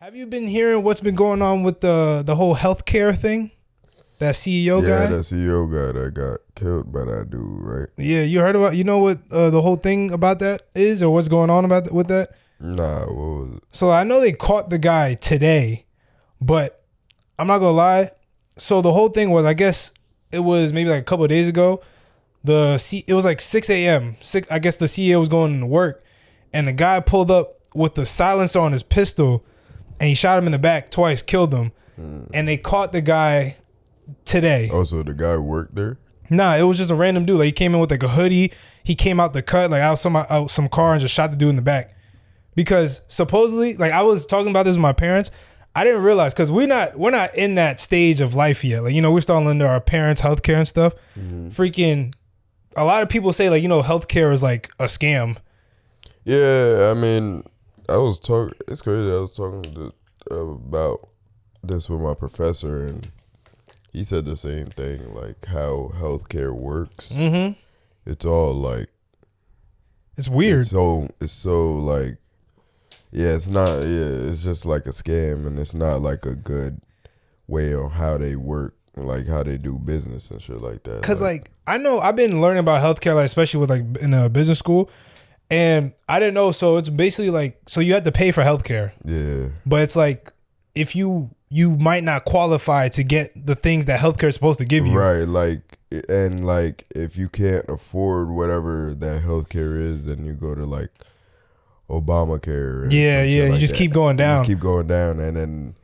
Have you been hearing what's been going on with the whole healthcare thing? That CEO guy? Yeah, that CEO guy that got killed by that dude, right? Yeah, you heard about, you know what the whole thing about that is, or what's going on about with that? Nah, what was it? So I know they caught the guy today, but I'm not gonna lie. So the whole thing was, I guess it was maybe like a couple of days ago. It was like 6 a.m. I guess the CEO was going to work, and the guy pulled up with the silencer on his pistol, and he shot him in the back twice, killed him, and they caught the guy today. Oh, so the guy worked there? Nah, it was just a random dude. Like, he came in with like a hoodie. He came out the cut, like out some car, and just shot the dude in the back. Because supposedly, like, I was talking about this with my parents. I didn't realize, because we're not in that stage of life yet. Like, you know, we're still under our parents' healthcare and stuff. Freaking, a lot of people say, like, you know, healthcare is like a scam. Yeah, I mean, it's crazy. I was talking about this with my professor, and he said the same thing, like how healthcare works. It's all like, it's weird. It's so like, yeah, it's not, yeah, it's just like a scam, and it's not like a good way on how they work, like how they do business and shit like that. Cause like I know I've been learning about healthcare, like especially with like in a business school, and I didn't know. So it's basically like, so you have to pay for healthcare. Yeah. But it's like, if you might not qualify to get the things that healthcare is supposed to give you. Right, like, and like if you can't afford whatever that healthcare is, then you go to like Obamacare. Yeah, like you just keep going down. You keep going down, and then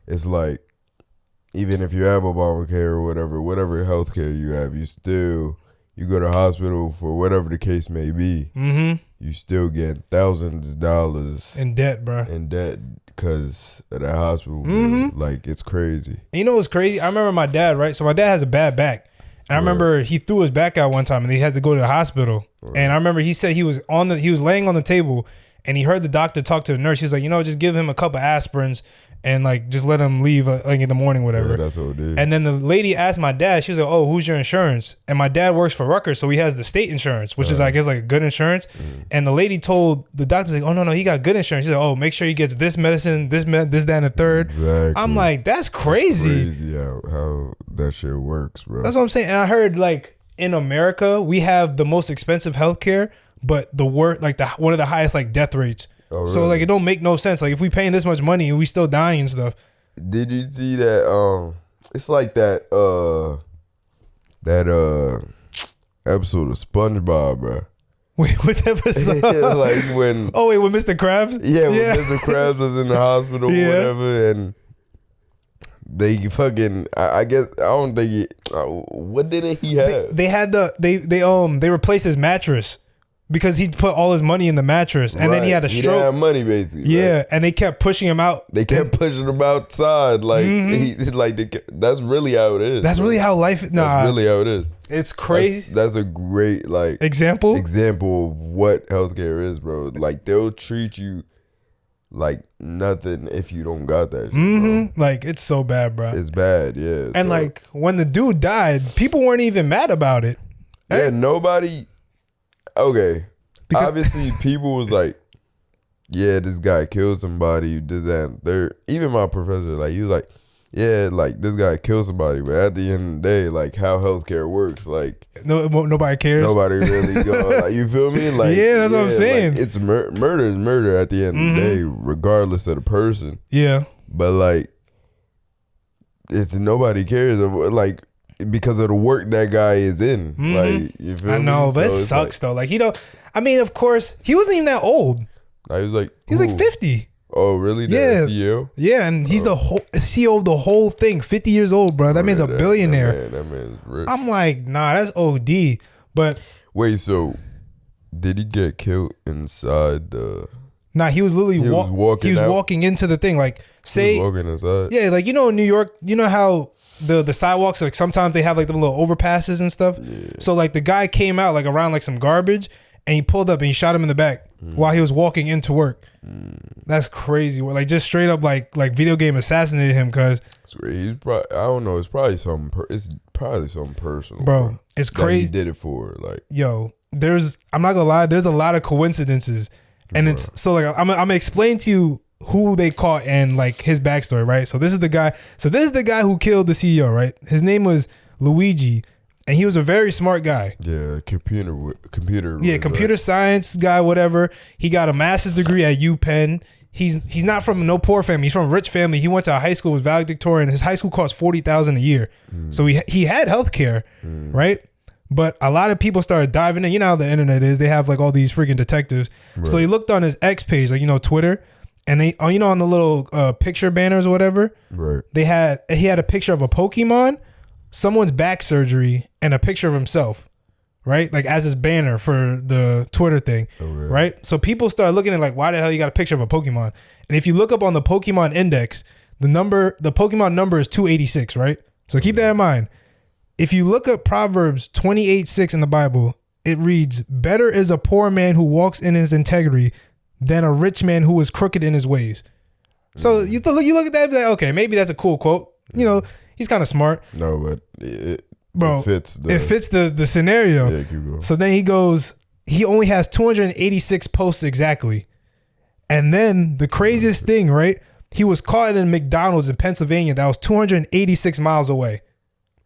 it's like, even if you have Obamacare or whatever healthcare you have, you go to hospital for whatever the case may be. You still get thousands of dollars in debt, bro. In debt because of that hospital bill. Like, it's crazy. And you know what's crazy? I remember my dad, right? So my dad has a bad back. And I remember he threw his back out one time and he had to go to the hospital. And I remember he said he was laying on the table and he heard the doctor talk to the nurse. He was like, you know, just give him a couple aspirins and like just let him leave like in the morning, whatever. Yeah, that's what it is. And then the lady asked my dad, she was like, oh, who's your insurance? And my dad works for Rutgers, so he has the state insurance, which is, I guess, like a good insurance. And the lady told the doctor, like, oh, no, he got good insurance. She said, oh, make sure he gets this medicine, this, that, and the third. Exactly. I'm like, that's crazy. It's crazy how that shit works, bro. That's what I'm saying. And I heard, like, in America, we have the most expensive healthcare, but one of the highest, like, death rates. Oh, really? So like, it don't make no sense. Like, if we paying this much money and we still dying and stuff. Did you see that? It's like that episode of SpongeBob, bro. Wait, which episode? Like when? Oh wait, with Mr. Krabs? Yeah, when Mr. Krabs was in the hospital, or whatever, and they fucking. I guess I don't think. What didn't he have? They replaced his mattress. Because he put all his money in the mattress, and then he had a stroke. He didn't have money, basically. Yeah, right? And they kept pushing him out. They kept pushing him outside, like that's really how it is. That's really how life. That's really how it is. It's crazy. That's a great example of what healthcare is, bro. Like, they'll treat you like nothing if you don't got that shit, bro. Like, it's so bad, bro. It's bad, yeah. And like, when the dude died, people weren't even mad about it. Yeah, nobody. Okay, because obviously people was like, yeah, this guy killed somebody, this, that, and third. Even my professor, like, he was like, yeah, like, this guy killed somebody, but at the end of the day, like, how healthcare works, like, nobody cares. Nobody really go, like, you feel me? Like, yeah, that's what I'm saying. Like, it's murder is murder at the end of the day, regardless of the person. Yeah, but like, it's nobody cares, like, because of the work that guy is in. Like, you feel me? I know, but it sucks though. Like, I mean, of course, he wasn't even that old. He was like 50. Oh, really? Yeah. The CEO? Yeah, and he's the whole CEO of the whole thing. 50 years old, bro. That man's a billionaire. That man's rich. I'm like, nah, that's OD. But wait, so did he get killed inside the? Nah, he was literally walking into the thing. Like, say, he was walking inside. Yeah, like, you know, in New York, you know how the sidewalks, like, sometimes they have like the little overpasses and stuff. Yeah. So like, the guy came out like around like some garbage, and he pulled up and he shot him in the back while he was walking into work. That's crazy. Like, just straight up like video game assassinated him, because he's probably, I don't know, it's probably something personal, bro. It's crazy. He did it for, like, yo, I'm not gonna lie, there's a lot of coincidences, and it's so like, I'm gonna explain to you who they caught and like his backstory, right? So this is the guy. So this is the guy who killed the CEO, right? His name was Luigi, and he was a very smart guy. Yeah, computer. Yeah, computer science guy, whatever. He got a master's degree at UPenn. He's not from no poor family. He's from a rich family. He went to a high school with valedictorian. His high school cost $40,000 a year. So he had health care, right? But a lot of people started diving in. You know how the internet is. They have like all these freaking detectives. Right. So he looked on his X page, like, you know, Twitter, and they, you know, on the little picture banners or whatever, right? He had a picture of a Pokemon, someone's back surgery, and a picture of himself. Right? Like as his banner for the Twitter thing. Okay. Right? So people start looking at like, why the hell you got a picture of a Pokemon? And if you look up on the Pokemon index, the Pokemon number is 286, right? So keep that in mind. If you look up Proverbs 28:6 in the Bible, it reads, better is a poor man who walks in his integrity than a rich man who is crooked in his ways. So you look at that and be like, okay, maybe that's a cool quote. You know, he's kind of smart. No, but bro, it fits the scenario. Yeah, keep going. So then he only has 286 posts exactly. And then the craziest thing, right? He was caught in McDonald's in Pennsylvania that was 286 miles away.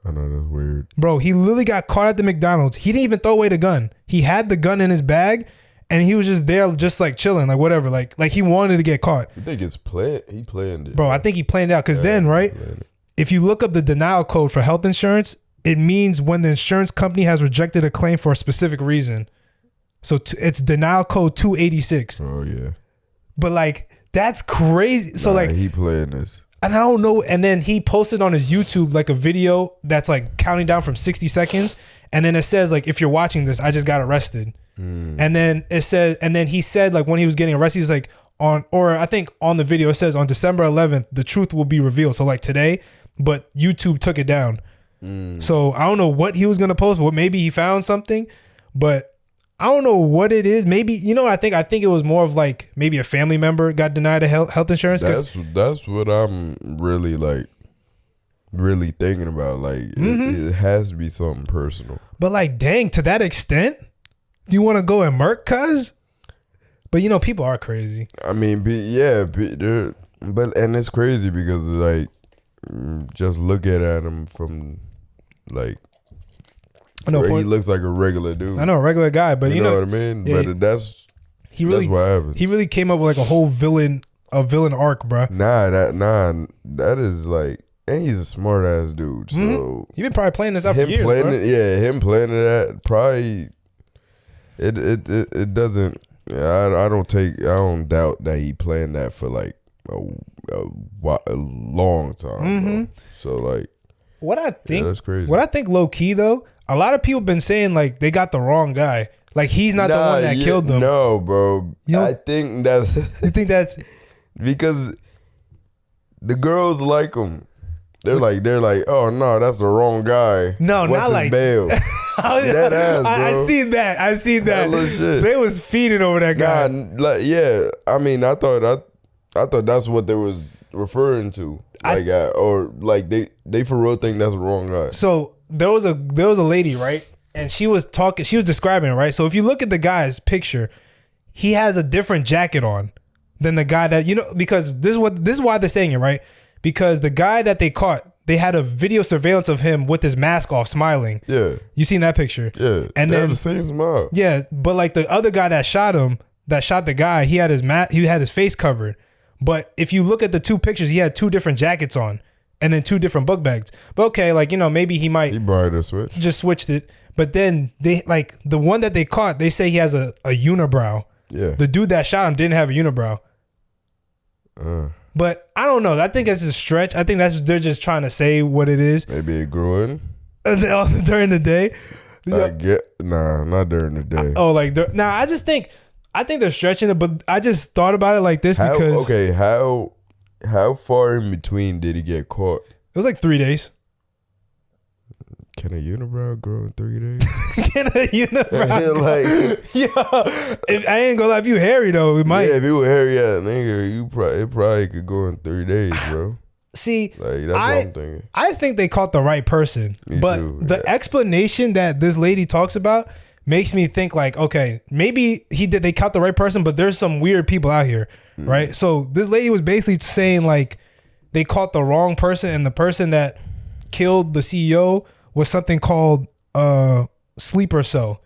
I know, that's weird. Bro, he literally got caught at the McDonald's. He didn't even throw away the gun. He had the gun in his bag and he was just there just like chilling, like whatever. Like he wanted to get caught. You think it's he planned it? Bro, I think he planned it out because then, right? If you look up the denial code for health insurance, it means when the insurance company has rejected a claim for a specific reason. So it's denial code 286. Oh, yeah. But like, that's crazy. So like, he playing this. And I don't know. And then he posted on his YouTube like a video that's like counting down from 60 seconds. And then it says like, if you're watching this, I just got arrested. And then it says, and then he said like when he was getting arrested, he was like I think on the video, it says on December 11th, the truth will be revealed. So like today, but YouTube took it down. So I don't know what he was going to post. Maybe he found something, but I don't know what it is. Maybe, you know, I think it was more of like maybe a family member got denied a health insurance. That's what I'm really thinking about. Like it has to be something personal. But like, dang, to that extent, do you want to go and murk, cuz? But you know, people are crazy. I mean, and it's crazy because like, just look at him from like, he looks like a regular dude. I know, a regular guy, but you know what I mean. Yeah, but that's what happens. He really came up with like a whole villain arc, bro. That is like, and he's a smart ass dude. So he been probably playing this out for years, bro. Him planning that probably it doesn't. I don't doubt that he planned that for like a long time. So like, what I think, that's crazy. What I think low key though, a lot of people been saying like they got the wrong guy. Like he's not the one that killed them. No, bro. I think that's. You think that's because the girls like him. They're like, oh no, that's the wrong guy. No, what's not his like bail. That ass, bro. I seen that. Shit. They was feeding over that guy. Yeah. I mean, I thought that's what they was referring to. Like, or like they for real think that's the wrong guy. So there was a lady, right? And she was describing it, right? So if you look at the guy's picture, he has a different jacket on than the guy that, you know, because this is why they're saying it, right? Because the guy that they caught, they had a video surveillance of him with his mask off, smiling. Yeah. You seen that picture? Yeah. And they then have the same smile. Yeah, but like the other guy that shot the guy, he had his face covered. But if you look at the two pictures, he had two different jackets on and then two different book bags. But okay, like, you know, maybe he probably just switched it. But then they like the one that they caught, they say he has a unibrow. Yeah. The dude that shot him didn't have a unibrow. But I don't know. I think it's a stretch. I think they're just trying to say what it is. Maybe it grew in during the day. Not during the day. I think they're stretching it, but I just thought about it like this because how far in between did he get caught? It was like 3 days. Can a unibrow grow in 3 days? Can a unibrow? If I ain't gonna lie, if you hairy though, it might. Yeah, if you were hairy ass nigga, it probably could go in 3 days, bro. See, like that's what I'm thinking. I think they caught the right person, but the explanation that this lady talks about makes me think like, okay, maybe they caught the right person, but there's some weird people out here, right? So this lady was basically saying like they caught the wrong person, and the person that killed the CEO was something called sleeper cell.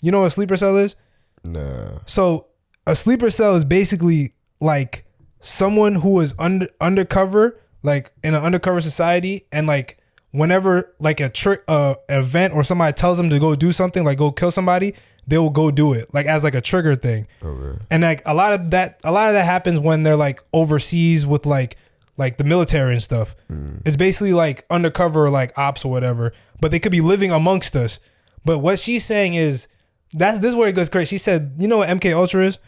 You know what a sleeper cell is? Nah. So a sleeper cell is basically like someone who is undercover, like in an undercover society, and like whenever like a trick event or somebody tells them to go do something, like go kill somebody, they will go do it, like as like a trigger thing. Okay. And like a lot of that happens when they're like overseas with like the military and stuff. It's basically like undercover like ops or whatever, but they could be living amongst us. But what she's saying is this is where it goes crazy. She said, you know what MK Ultra is?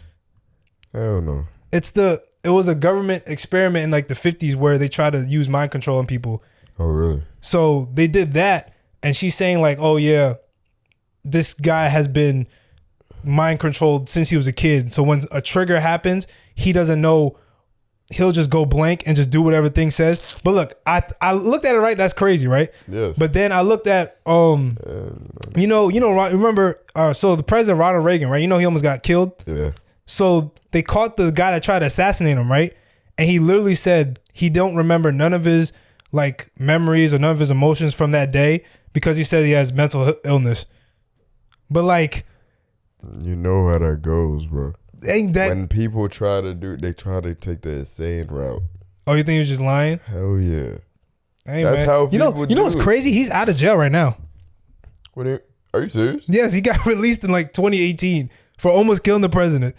Hell no. It was a government experiment in like the 50s where they tried to use mind control on people. Oh, really? So they did that, and she's saying like, oh yeah, this guy has been mind controlled since he was a kid. So when a trigger happens, he doesn't know. He'll just go blank and just do whatever thing says. But look, I looked at it, right? That's crazy, right? Yes. But then I looked at remember so the president Ronald Reagan, right? You know he almost got killed. Yeah. So they caught the guy that tried to assassinate him, right? And he literally said he don't remember none of his like memories or none of his emotions from that day because he said he has mental illness. But like, you know how that goes, bro. Ain't that when people try to take the insane route? Oh, you think he was just lying? Hell yeah. Hey, that's man. How people do. You know what's crazy? He's out of jail right now. Are you serious? Yes, he got released in like 2018 for almost killing the president.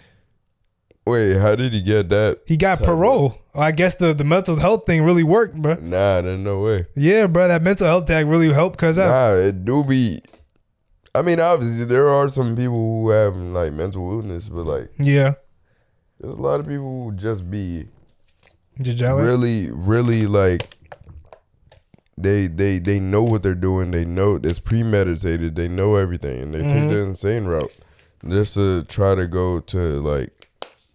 Wait, how did he get that? He got parole. I guess the mental health thing really worked, bro. Nah, there's no way. Yeah, bro, that mental health tag really helped. It do be. I mean, obviously, there are some people who have like mental illness, but like, yeah, there's a lot of people who just be really, really like they know what they're doing. They know it's premeditated. They know everything, and they take the insane route just to try to go to like,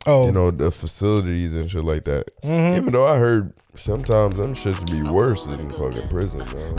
the facilities and shit like that. Even though I heard sometimes them shits be worse than fucking prison, man.